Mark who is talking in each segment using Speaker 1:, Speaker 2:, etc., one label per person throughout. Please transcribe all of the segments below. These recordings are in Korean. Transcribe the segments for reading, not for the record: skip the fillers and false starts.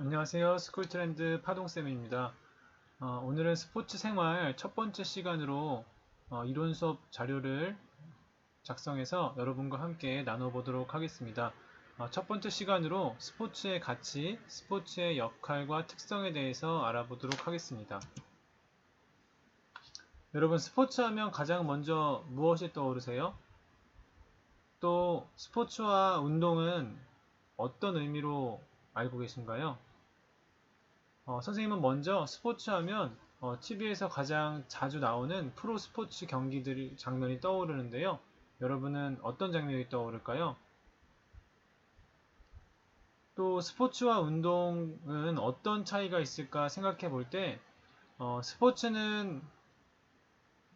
Speaker 1: 안녕하세요. 스쿨트렌드 파동쌤입니다. 오늘은 스포츠 생활 첫 번째 시간으로 이론 수업 자료를 작성해서 여러분과 함께 나눠보도록 하겠습니다. 첫 번째 시간으로 스포츠의 가치, 스포츠의 역할과 특성에 대해서 알아보도록 하겠습니다. 여러분, 스포츠 하면 가장 먼저 무엇이 떠오르세요? 또 스포츠와 운동은 어떤 의미로 알고 계신가요? 선생님은 먼저 스포츠 하면 TV에서 가장 자주 나오는 프로 스포츠 경기들 장면이 떠오르는데요. 여러분은 어떤 장면이 떠오를까요? 또 스포츠와 운동은 어떤 차이가 있을까 생각해 볼 때, 스포츠는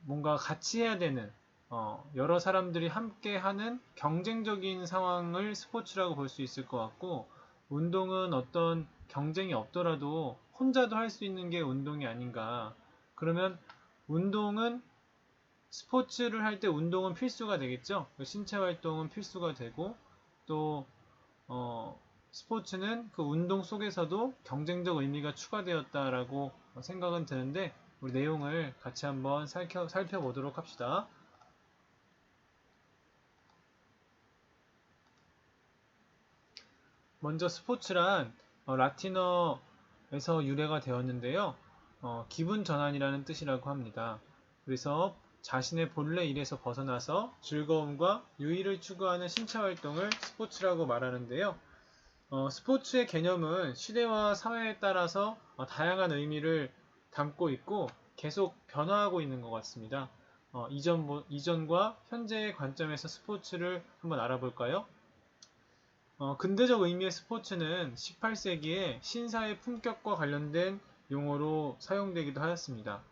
Speaker 1: 뭔가 같이 해야 되는, 여러 사람들이 함께 하는 경쟁적인 상황을 스포츠라고 볼 수 있을 것 같고, 운동은 어떤 경쟁이 없더라도 혼자도 할 수 있는 게 운동이 아닌가. 그러면 운동은 스포츠를 할 때 운동은 필수가 되겠죠. 신체 활동은 필수가 되고 또 스포츠는 그 운동 속에서도 경쟁적 의미가 추가되었다라고 생각은 드는데 우리 내용을 같이 한번 살펴보도록 합시다. 먼저 스포츠란 라틴어에서 유래가 되었는데요. 기분 전환이라는 뜻이라고 합니다. 그래서 자신의 본래 일에서 벗어나서 즐거움과 유의를 추구하는 신체 활동을 스포츠라고 말하는데요. 스포츠의 개념은 시대와 사회에 따라서 다양한 의미를 담고 있고 계속 변화하고 있는 것 같습니다. 이전과 현재의 관점에서 스포츠를 한번 알아볼까요? 근대적 의미의 스포츠는 18세기에 신사의 품격과 관련된 용어로 사용되기도 하였습니다.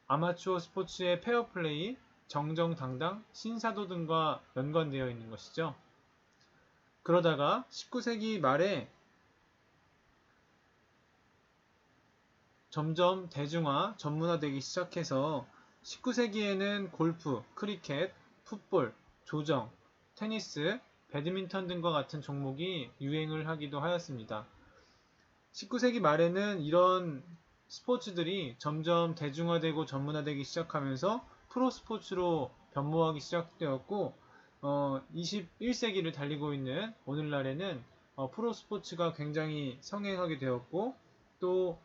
Speaker 1: 아마추어 스포츠의 페어플레이, 정정당당, 신사도 등과 연관되어 있는 것이죠. 그러다가 19세기 말에 점점 대중화, 전문화되기 시작해서 19세기에는 골프, 크리켓, 풋볼, 조정, 테니스, 배드민턴 등과 같은 종목이 유행을 하기도 하였습니다. 19세기 말에는 이런 스포츠들이 점점 대중화되고 전문화되기 시작하면서 프로 스포츠로 변모하기 시작되었고 21세기를 달리고 있는 오늘날에는 프로 스포츠가 굉장히 성행하게 되었고 또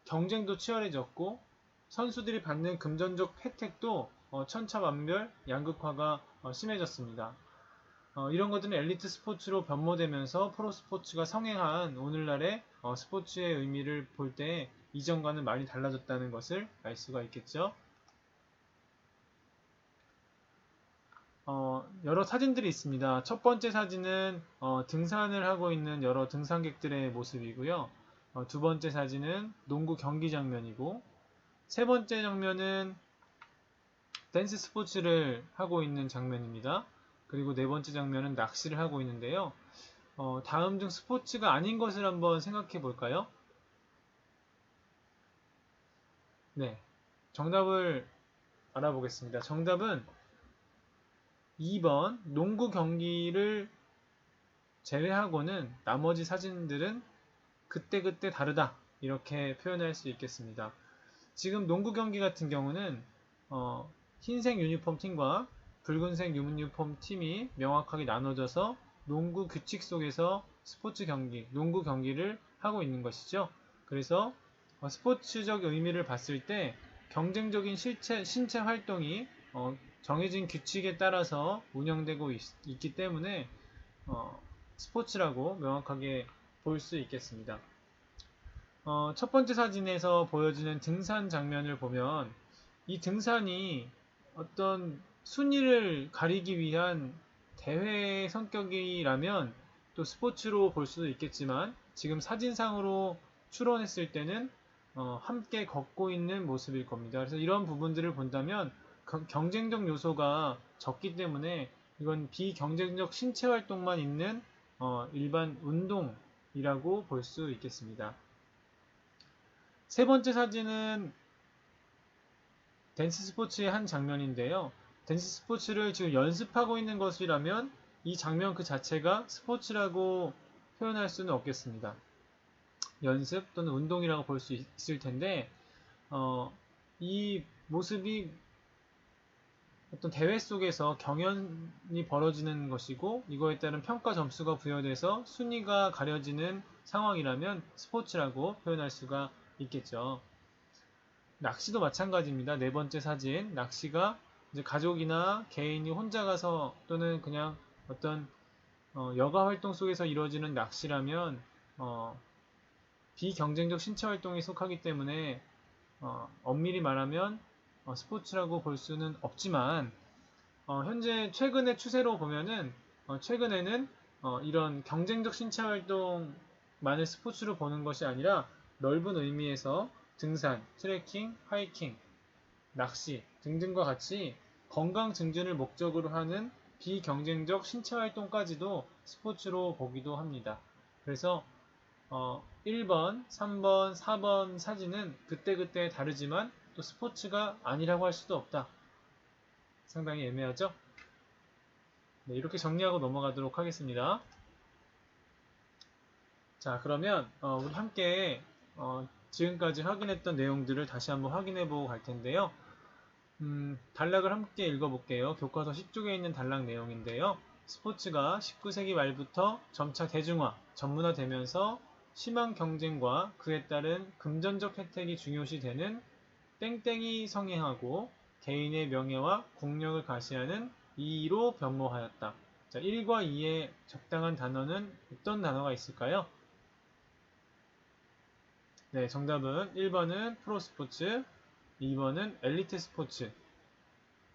Speaker 1: 경쟁도 치열해졌고 선수들이 받는 금전적 혜택도 천차만별 양극화가 심해졌습니다. 이런 것들은 엘리트 스포츠로 변모되면서 프로 스포츠가 성행한 오늘날의 스포츠의 의미를 볼 때 이전과는 많이 달라졌다는 것을 알 수가 있겠죠. 여러 사진들이 있습니다. 첫 번째 사진은 등산을 하고 있는 여러 등산객들의 모습이고요. 두 번째 사진은 농구 경기 장면이고 세 번째 장면은 댄스 스포츠를 하고 있는 장면입니다. 그리고 네 번째 장면은 낚시를 하고 있는데요. 다음 중 스포츠가 아닌 것을 한번 생각해 볼까요? 네. 정답을 알아보겠습니다. 정답은 2번 농구 경기를 제외하고는 나머지 사진들은 그때그때 다르다 이렇게 표현할 수 있겠습니다. 지금 농구 경기 같은 경우는 흰색 유니폼 팀과 붉은색 유니폼 팀이 명확하게 나눠져서 농구 규칙 속에서 스포츠 경기, 농구 경기를 하고 있는 것이죠. 그래서 스포츠적 의미를 봤을 때 경쟁적인 신체 활동이 정해진 규칙에 따라서 운영되고 있기 때문에 스포츠라고 명확하게 볼 수 있겠습니다. 첫 번째 사진에서 보여지는 등산 장면을 보면 이 등산이 어떤 순위를 가리기 위한 대회 성격이라면 또 스포츠로 볼 수도 있겠지만 지금 사진상으로 추론했을 때는 함께 걷고 있는 모습일 겁니다. 그래서 이런 부분들을 본다면 경쟁적 요소가 적기 때문에 이건 비경쟁적 신체 활동만 있는 일반 운동이라고 볼 수 있겠습니다. 세 번째 사진은 댄스 스포츠의 한 장면인데요. 댄스 스포츠를 지금 연습하고 있는 것이라면 이 장면 그 자체가 스포츠라고 표현할 수는 없겠습니다. 연습 또는 운동이라고 볼 수 있을 텐데 이 모습이 어떤 대회 속에서 경연이 벌어지는 것이고 이거에 따른 평가 점수가 부여돼서 순위가 가려지는 상황이라면 스포츠라고 표현할 수가 있겠죠. 낚시도 마찬가지입니다. 네 번째 사진. 낚시가 이제 가족이나 개인이 혼자 가서 또는 그냥 어떤 여가 활동 속에서 이루어지는 낚시라면 비경쟁적 신체 활동에 속하기 때문에 엄밀히 말하면 스포츠라고 볼 수는 없지만 현재 최근의 추세로 보면은 최근에는 이런 경쟁적 신체 활동만을 스포츠로 보는 것이 아니라 넓은 의미에서 등산, 트레킹, 하이킹, 낚시 등등과 같이 건강 증진을 목적으로 하는 비경쟁적 신체 활동까지도 스포츠로 보기도 합니다. 그래서 1번, 3번, 4번 사진은 그때그때 다르지만 또 스포츠가 아니라고 할 수도 없다. 상당히 애매하죠? 네, 이렇게 정리하고 넘어가도록 하겠습니다. 자, 그러면 우리 함께 지금까지 확인했던 내용들을 다시 한번 확인해 보고 갈 텐데요. 단락을 함께 읽어볼게요. 교과서 10쪽에 있는 단락 내용인데요. 스포츠가 19세기 말부터 점차 대중화, 전문화되면서 심한 경쟁과 그에 따른 금전적 혜택이 중요시되는 땡땡이 성행하고 개인의 명예와 국력을 과시하는 2로 변모하였다. 자, 1과 2의 적당한 단어는 어떤 단어가 있을까요? 네, 정답은 1번은 프로스포츠, 2번은 엘리트 스포츠.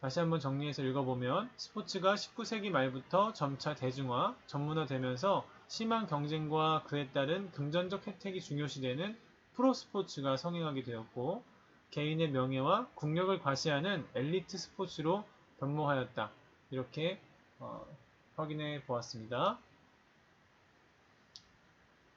Speaker 1: 다시 한번 정리해서 읽어보면 스포츠가 19세기 말부터 점차 대중화, 전문화되면서 심한 경쟁과 그에 따른 금전적 혜택이 중요시되는 프로스포츠가 성행하게 되었고 개인의 명예와 국력을 과시하는 엘리트 스포츠로 변모하였다. 이렇게 확인해 보았습니다.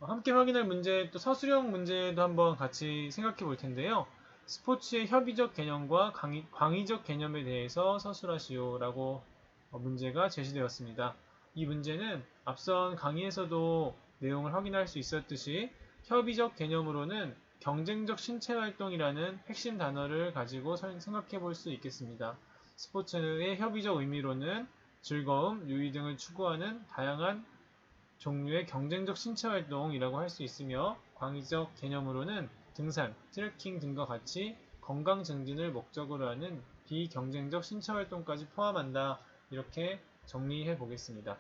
Speaker 1: 함께 확인할 문제, 또 서술형 문제도 한번 같이 생각해 볼 텐데요. 스포츠의 협의적 개념과 광의적 개념에 대해서 서술하시오 라고 문제가 제시되었습니다. 이 문제는 앞선 강의에서도 내용을 확인할 수 있었듯이 협의적 개념으로는 경쟁적 신체 활동이라는 핵심 단어를 가지고 생각해 볼 수 있겠습니다. 스포츠의 협의적 의미로는 즐거움, 유의 등을 추구하는 다양한 종류의 경쟁적 신체 활동이라고 할 수 있으며 광의적 개념으로는 등산, 트레킹 등과 같이 건강 증진을 목적으로 하는 비경쟁적 신체 활동까지 포함한다. 이렇게 정리해 보겠습니다.